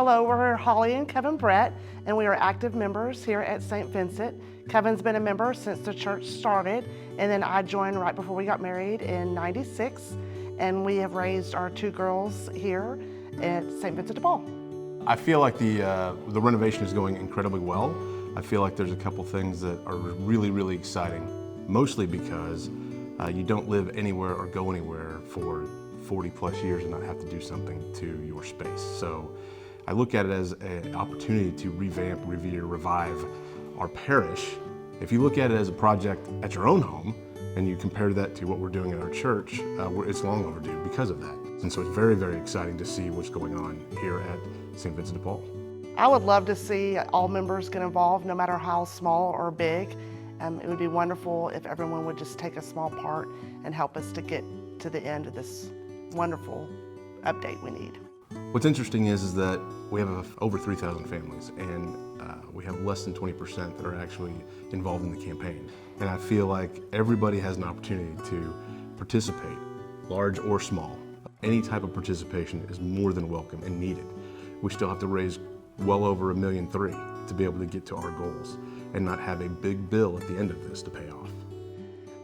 Hello, we're Holly and Kevin Brett, and we are active members here at St. Vincent. Kevin's been a member since the church started, and then I joined right before we got married in '96, and we have raised our two girls here at St. Vincent de Paul. I feel like the renovation is going incredibly well. I feel like there's a couple things that are really exciting, mostly because you don't live anywhere or go anywhere for 40 plus years and not have to do something to your space. So I look at it as an opportunity to revamp, revere, revive our parish. If you look at it as a project at your own home and you compare that to what we're doing at our church, it's long overdue because of that. And so it's very exciting to see what's going on here at St. Vincent de Paul. I would love to see all members get involved, no matter how small or big. It would be wonderful if everyone would just take a small part and help us to get to the end of this wonderful update we need. What's interesting is that we have over 3,000 families, and we have less than 20% that are actually involved in the campaign. And I feel like everybody has an opportunity to participate, large or small. Any type of participation is more than welcome and needed. We still have to raise well over $1.3 million to be able to get to our goals and not have a big bill at the end of this to pay off.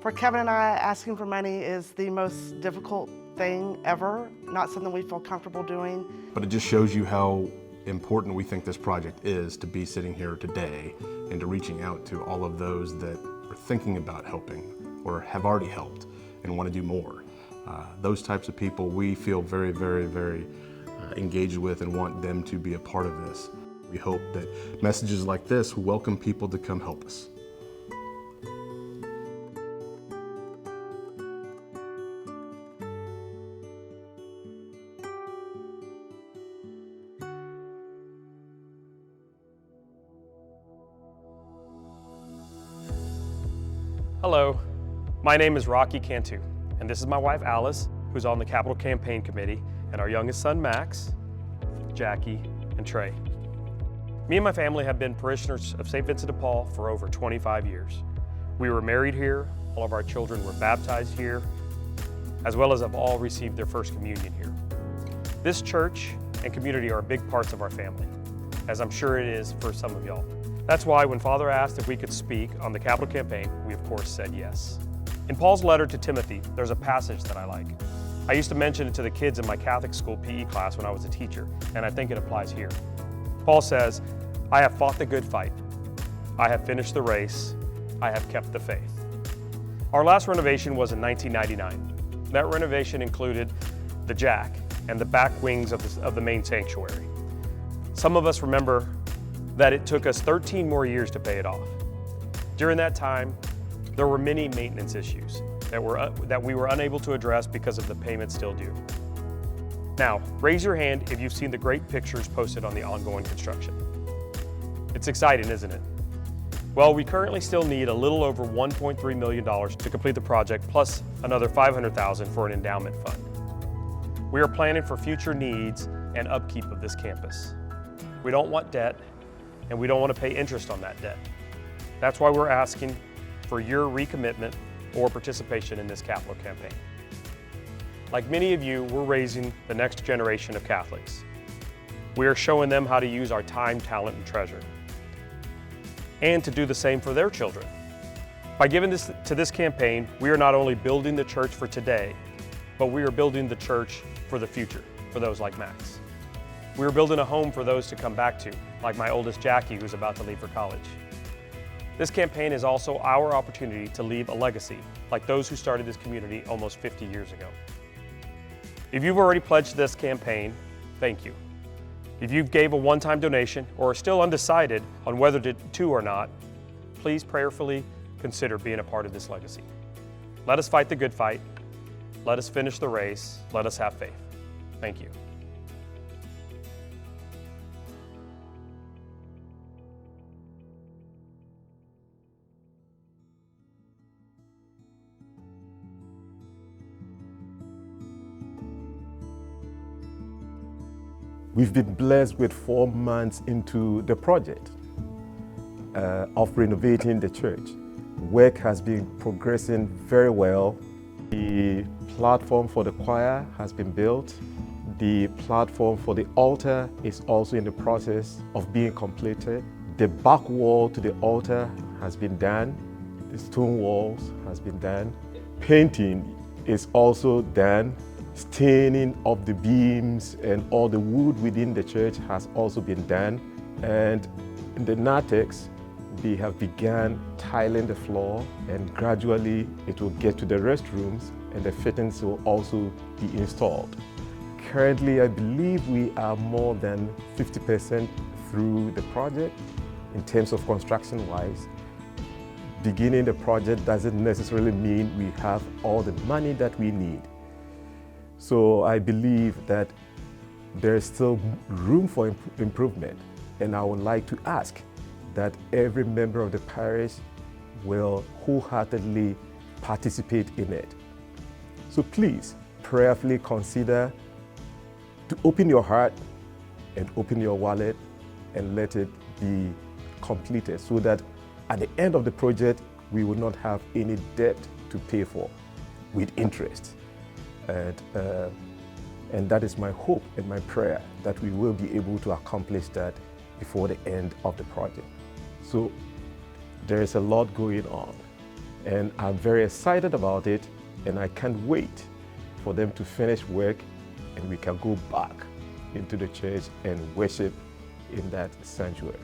For Kevin and I, asking for money is the most difficult thing ever, not something we feel comfortable doing. But it just shows you how important we think this project is to be sitting here today and to reaching out to all of those that are thinking about helping or have already helped and want to do more. Those types of people we feel very engaged with and want them to be a part of this. We hope that messages like this welcome people to come help us. Hello, my name is Rocky Cantu, and this is my wife Alice, who's on the Capital Campaign Committee, and our youngest son Max, Jackie, and Trey. Me and my family have been parishioners of St. Vincent de Paul for over 25 years. We were married here, all of our children were baptized here, as well as have all received their first communion here. This church and community are big parts of our family, as I'm sure it is for some of y'all. That's why when Father asked if we could speak on the Capital Campaign, we of course said yes. In Paul's letter to Timothy, there's a passage that I like. I used to mention it to the kids in my Catholic school PE class when I was a teacher, and I think it applies here. Paul says, "I have fought the good fight. I have finished the race. I have kept the faith." Our last renovation was in 1999. That renovation included the jack and the back wings of the main sanctuary. Some of us remember that it took us 13 more years to pay it off. During that time, there were many maintenance issues that we were unable to address because of the payments still due. Now, raise your hand if you've seen the great pictures posted on the ongoing construction. It's exciting, isn't it? Well, we currently still need a little over $1.3 million to complete the project, plus another $500,000 for an endowment fund. We are planning for future needs and upkeep of this campus. We don't want debt, and we don't want to pay interest on that debt. That's why we're asking for your recommitment or participation in this capital campaign. Like many of you, we're raising the next generation of Catholics. We are showing them how to use our time, talent, and treasure, and to do the same for their children. By giving this to this campaign, we are not only building the church for today, but we are building the church for the future, for those like Max. We are building a home for those to come back to, like my oldest Jackie, who's about to leave for college. This campaign is also our opportunity to leave a legacy, like those who started this community almost 50 years ago. If you've already pledged this campaign, thank you. If you gave a one-time donation or are still undecided on whether to or not, please prayerfully consider being a part of this legacy. Let us fight the good fight. Let us finish the race. Let us have faith. Thank you. We've been blessed with 4 months into the project of renovating the church. Work has been progressing very well. The platform for the choir has been built. The platform for the altar is also in the process of being completed. The back wall to the altar has been done. The stone walls has been done. Painting is also done. Staining of the beams and all the wood within the church has also been done. And in the narthex, we have begun tiling the floor, and gradually it will get to the restrooms, and the fittings will also be installed. Currently, I believe we are more than 50% through the project in terms of construction-wise. Beginning the project doesn't necessarily mean we have all the money that we need. So I believe that there's still room for improvement, and I would like to ask that every member of the parish will wholeheartedly participate in it. So please prayerfully consider to open your heart and open your wallet and let it be completed, so that at the end of the project, we will not have any debt to pay for with interest. And that is my hope and my prayer, that we will be able to accomplish that before the end of the project. So there is a lot going on, and I'm very excited about it, and I can't wait for them to finish work and we can go back into the church and worship in that sanctuary.